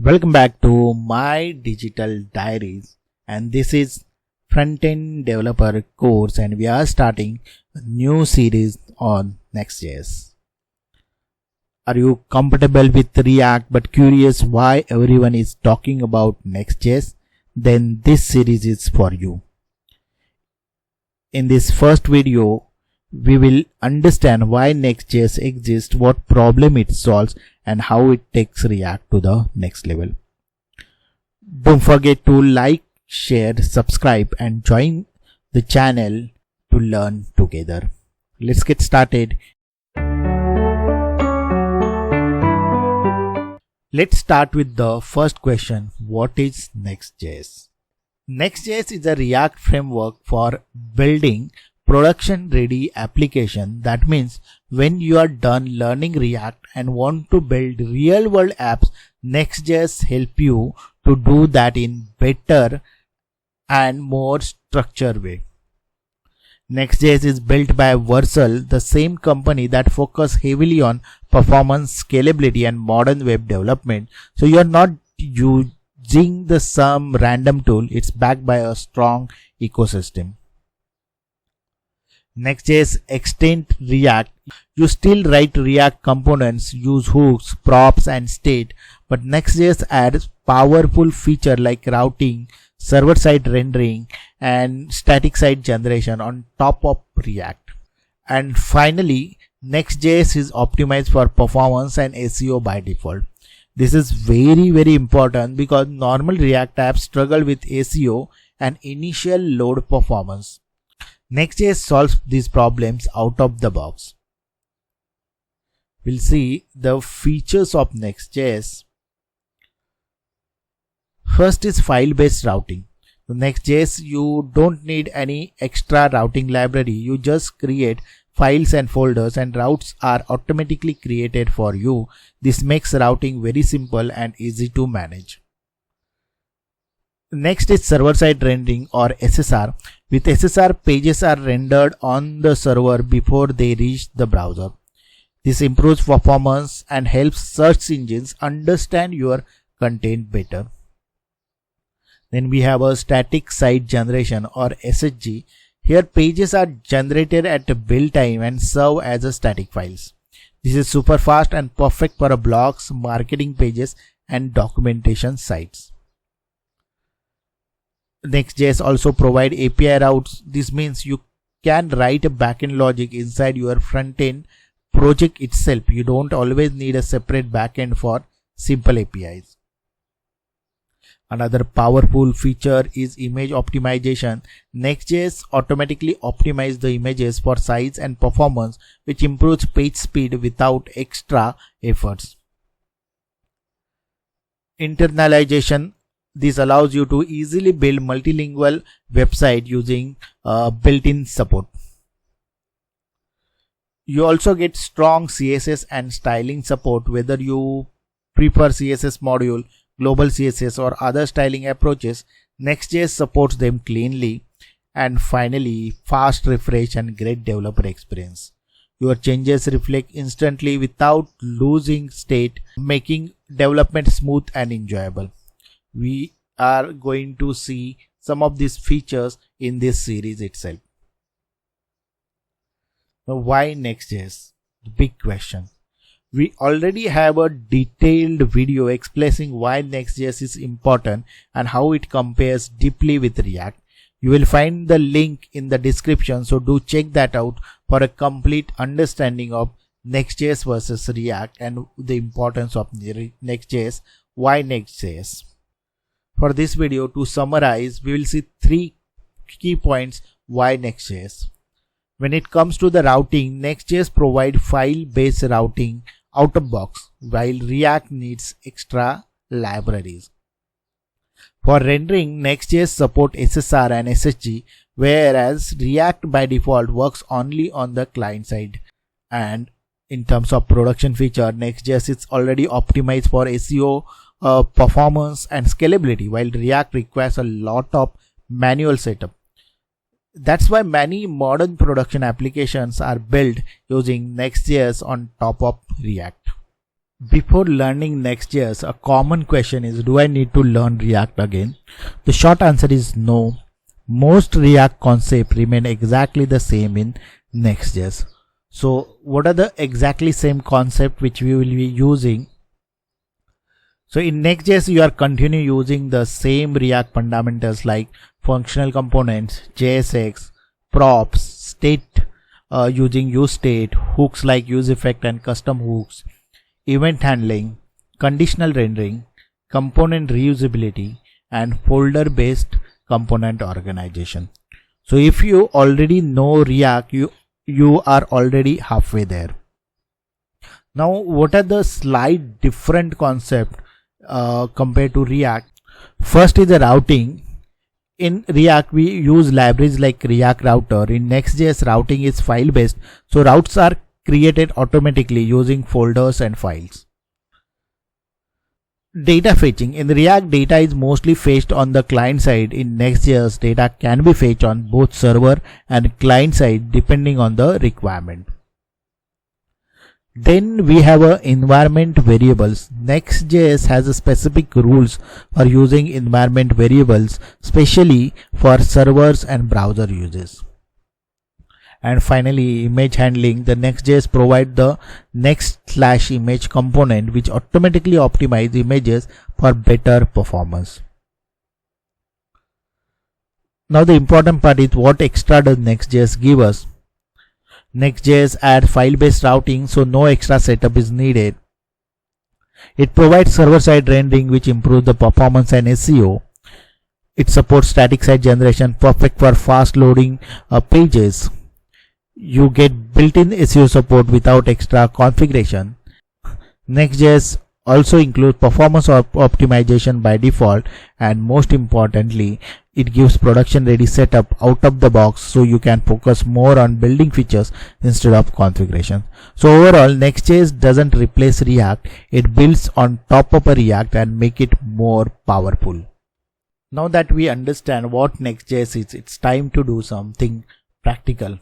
Welcome back to my digital diaries, and this is Frontend developer course, and we are starting a new series on Next.js. Are you comfortable with React but curious why everyone is talking about Next.js? Then this series is for you. In this first video, we will understand why Next.js exists, what problem it solves, and how it takes React to the next level. Don't forget to like, share, subscribe, and join the channel to learn together. Let's get started. Let's start with the first question. What is Next.js? Next.js is a React framework for building production-ready application. That means when you are done learning React and want to build real-world apps, Next.js help you to do that in better and more structured way. Next.js is built by Vercel, the same company that focus heavily on performance, scalability, and modern web development. So you are not using some random tool. It's backed by a strong ecosystem. Next.js extends React. You still write React components, use hooks, props, and state, but Next.js adds powerful features like routing, server-side rendering, and static-side generation on top of React. And finally, Next.js is optimized for performance and SEO by default. This is very important because normal React apps struggle with SEO and initial load performance. Next.js solves these problems out of the box. We'll see the features of Next.js. First is file-based routing. So Next.js, you don't need any extra routing library. You just create files and folders, and routes are automatically created for you. This makes routing very simple and easy to manage. Next is server-side rendering or SSR. With SSR, pages are rendered on the server before they reach the browser. This improves performance and helps search engines understand your content better. Then we have a static site generation or SSG. Here pages are generated at build time and serve as a static files. This is super fast and perfect for blogs, marketing pages, and documentation sites. Next.js also provide API routes. This means you can write a backend logic inside your frontend project itself. You don't always need a separate backend for simple APIs. Another powerful feature is image optimization. Next.js automatically optimizes the images for size and performance, which improves page speed without extra efforts. Internalization. This allows you to easily build multilingual website using built-in support. You also get strong CSS and styling support, whether you prefer CSS module, global CSS, or other styling approaches. Next.js supports them cleanly. And finally, fast refresh and great developer experience. Your changes reflect instantly without losing state, making development smooth and enjoyable. We are going to see some of these features in this series itself. Now, why Next.js? The big question. We already have a detailed video explaining why Next.js is important and how it compares deeply with React. You will find the link in the description, so do check that out for a complete understanding of Next.js versus React and the importance of Next.js. Why Next.js? For this video, to summarize, we will see 3 key points why Next.js. When it comes to the routing, Next.js provides file-based routing out of box, while React needs extra libraries. For rendering, Next.js supports SSR and SSG, whereas React by default works only on the client side. And in terms of production feature, Next.js is already optimized for SEO, performance, and scalability, while React requires a lot of manual setup. That's why many modern production applications are built using Next.js on top of React. Before learning Next.js, a common question is, do I need to learn React again? The short answer is no. Most React concepts remain exactly the same in Next.js. So what are the exactly same concept which we will be using? So in Next.js, you are continue using the same React fundamentals like functional components, JSX, props, state, using use state, hooks like use effect and custom hooks, event handling, conditional rendering, component reusability, and folder based component organization. So if you already know React, you are already halfway there. Now what are the slight different concept compared to React? First is the routing. In React we use libraries like React Router. In Next.js, routing is file based, so routes are created automatically using folders and files. Data fetching. In React, data is mostly fetched on the client side. In Next.js, data can be fetched on both server and client side depending on the requirement. Then we have environment variables. Next.js has a specific rules for using environment variables, especially for servers and browser uses. And finally, image handling. The Next.js provide the next/image component which automatically optimize images for better performance. Now the important part is, what extra does Next.js give us? Next.js adds file-based routing, so no extra setup is needed. It provides server-side rendering which improves the performance and SEO. It supports static site generation, perfect for fast loading pages. You get built-in SEO support without extra configuration. Next.js also includes performance optimization by default, and most importantly, it gives production ready setup out of the box, so you can focus more on building features instead of configuration. So overall, Next.js doesn't replace React, it builds on top of a React and make it more powerful. Now that we understand what Next.js is, it's time to do something practical.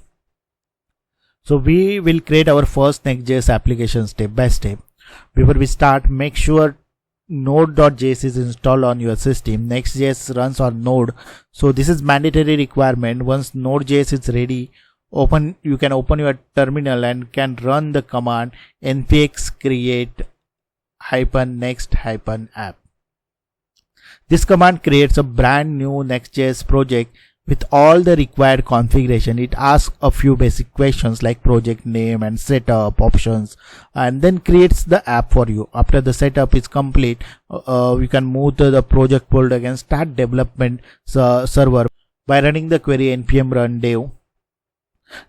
So we will create our first Next.js application step by step. Before we start, make sure node.js is installed on your system. Next.js runs on Node, so this is mandatory requirement. Once node.js is ready, you can open your terminal and can run the command npx create -next-app. This command creates a brand new Next.js project with all the required configuration. It asks a few basic questions like project name and setup options, and then creates the app for you. After the setup is complete, you can move to the project folder and start development server by running the query npm run dev.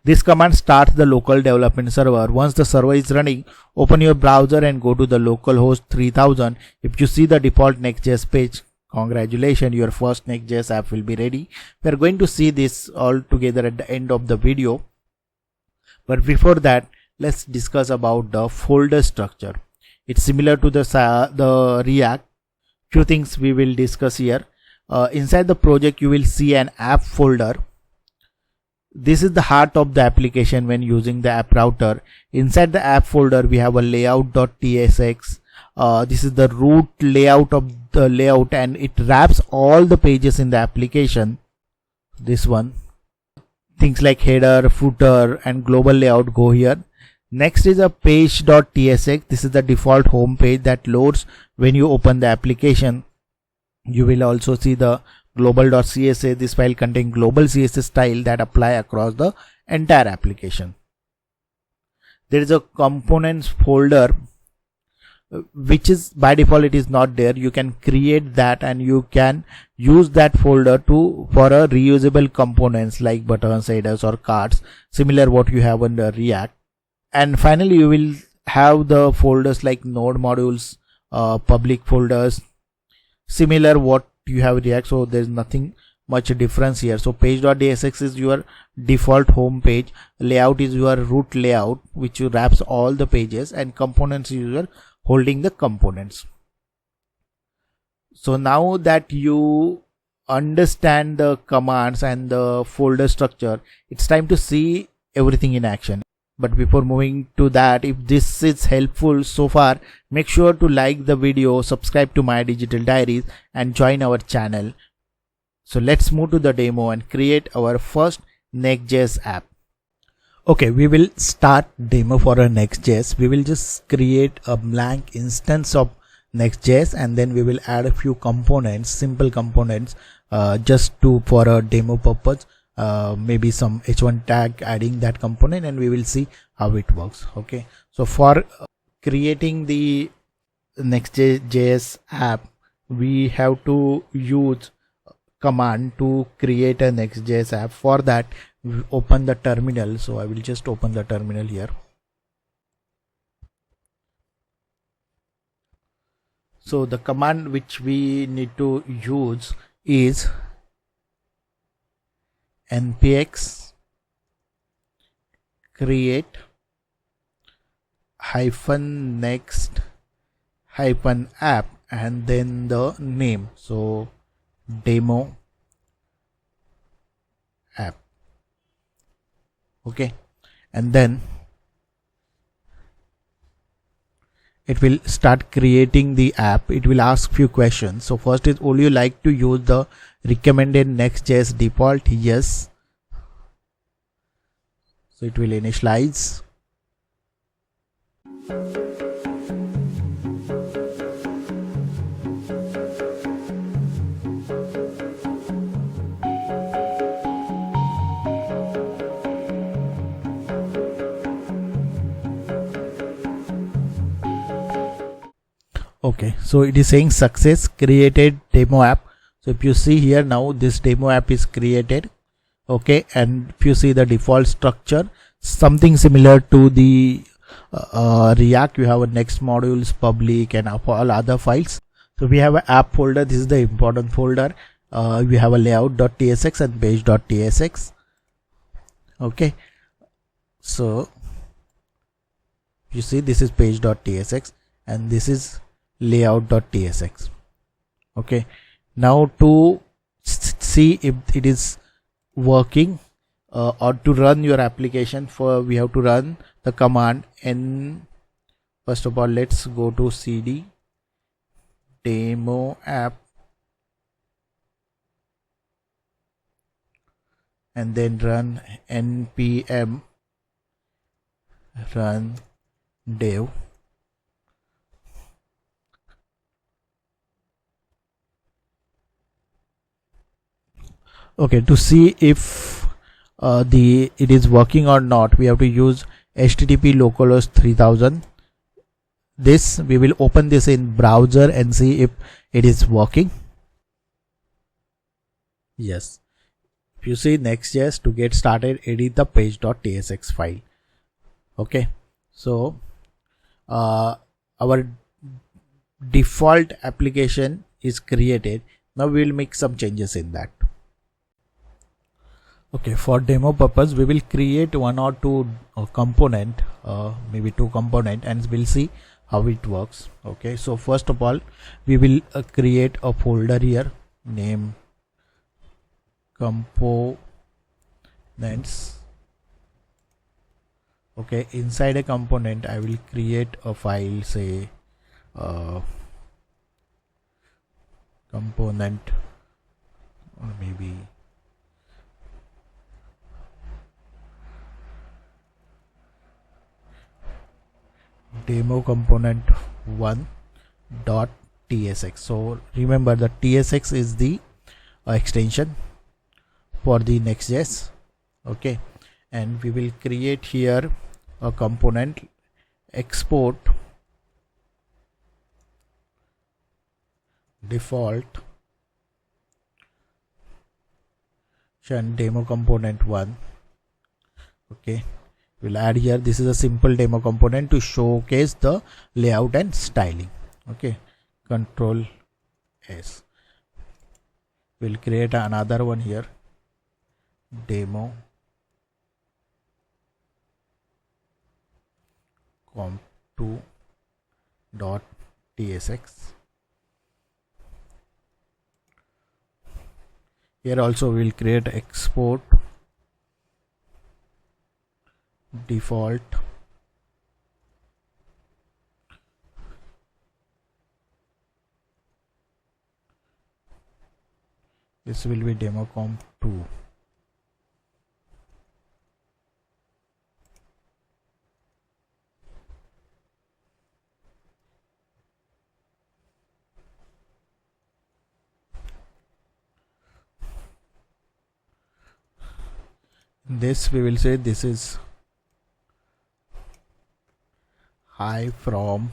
This command starts the local development server. Once the server is running, open your browser and go to the localhost 3000. If you see the default Next.js page, congratulations, your first Next.js app will be ready. We are going to see this all together at the end of the video. But before that, let's discuss about the folder structure. It's similar to the React. Few things we will discuss here. Inside the project, you will see an app folder. This is the heart of the application when using the app router. Inside the app folder, we have a layout.tsx. This is the root layout of the layout, and it wraps all the pages in the application. This one, things like header, footer, and global layout go here. Next is a page.tsx. This is the default home page that loads when you open the application. You will also see the global.css. This file contains global CSS style that apply across the entire application. There is a components folder, which is by default it is not there. You can create that and you can use that folder for a reusable components like buttons, headers, or cards, similar what you have in the React. And finally, you will have the folders like node modules, public folders, similar what you have React. So there's nothing much difference here. So page.tsx is your default home page, layout is your root layout which wraps all the pages, and components is your holding the components. So now that you understand the commands and the folder structure, it's time to see everything in action. But before moving to that, if this is helpful so far, make sure to like the video, subscribe to my digital diaries and join our channel. So let's move to the demo and create our first Next.js app. Okay, we will start demo for a Next.js. We will just create a blank instance of Next.js and then we will add a few components, simple components, just for a demo purpose. Maybe some h1 tag adding that component, and we will see how it works. Okay, so for creating the Next.js app, we have to use command to create a Next.js app. For that, open the terminal. So I will just open the terminal here. So the command which we need to use is npx create -next -app and then the name, so demo app. Okay, and then it will start creating the app. It will ask few questions. So first is, would you like to use the recommended Next.js default? Yes. So it will initialize. Okay, so it is saying success, created demo app. So if you see here, now this demo app is created. Okay, and if you see the default structure, something similar to the React, you have a next modules, public, and all other files. So we have an app folder. This is the important folder. We have a layout.tsx and page.tsx. Okay, so you see this is page.tsx and this is layout.tsx. Okay, now to see if it is working or to run your application, for we have to run the command. And first of all, let's go to cd demo app and then run npm run dev. Okay, to see if it is working or not, we have to use http localhost 3000. This we will open this in browser and see if it is working. Yes, if you see Next.js, to get started, edit the page.tsx file. Okay, so our default application is created. Now we will make some changes in that. Okay, for demo purpose, we will create one or two component, maybe two component, and we'll see how it works. Okay, so first of all, we will create a folder here, name components. Okay, inside a component, I will create a file, say component, or maybe demo component 1.tsx. so remember, the tsx is the extension for the Next.js. Okay, and we will create here a component export default demo component 1. Okay, we'll add here, this is a simple demo component to showcase the layout and styling. Okay, Control S. We'll create another one here, demo comp2.tsx. Here also we'll create export default. This will be demo comp 2. This we will say this is hi from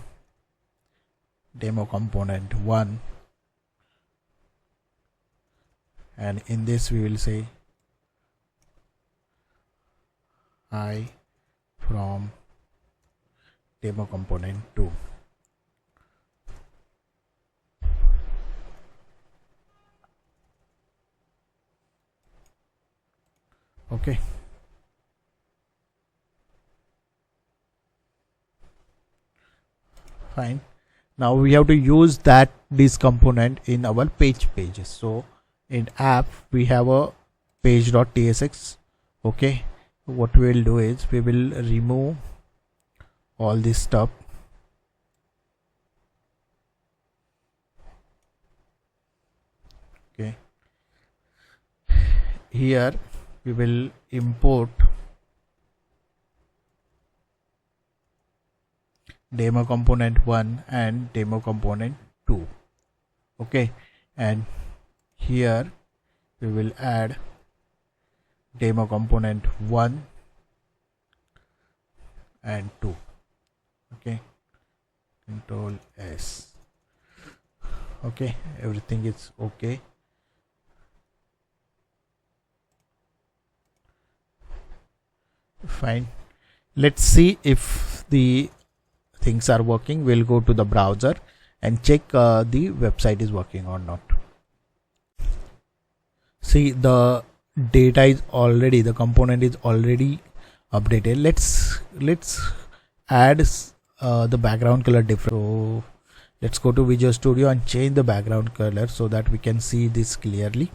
demo component 1, and in this we will say hi from demo component 2. Okay. Fine. Now we have to use this component in our pages. So in app we have a page.tsx. Okay. What we will do is we will remove all this stuff. Okay. Here we will import demo component 1 and demo component 2. Okay, and here we will add demo component 1 and 2. Okay, Control S. Okay, everything is okay. Fine. Let's see if the things are working. We'll go to the browser and check the website is working or not. See, the data is already, the component is already updated. Let's add the background color different. So let's go to Visual Studio and change the background color so that we can see this clearly.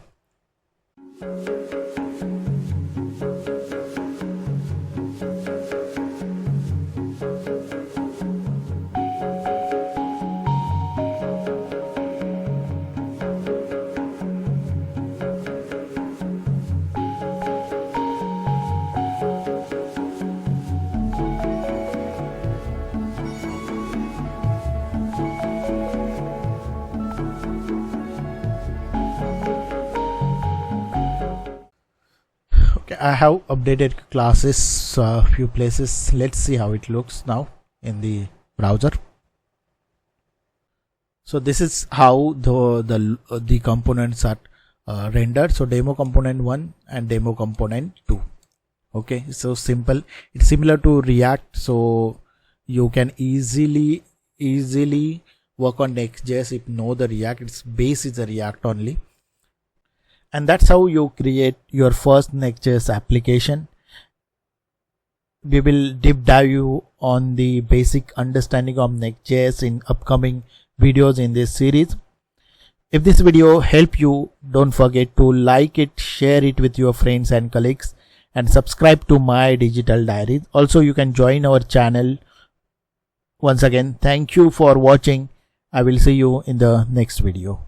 I have updated classes few places. Let's see how it looks now in the browser. So this is how the components are rendered. So demo component 1 and demo component 2. Okay, so simple. It's similar to React, so you can easily work on Next.js if you know the React. Its base is a React only. And that's how you create your first Next.js application. We will deep dive you on the basic understanding of Next.js in upcoming videos in this series. If this video helped you, don't forget to like it, share it with your friends and colleagues, and subscribe to my digital diaries. Also, you can join our channel. Once again, thank you for watching. I will see you in the next video.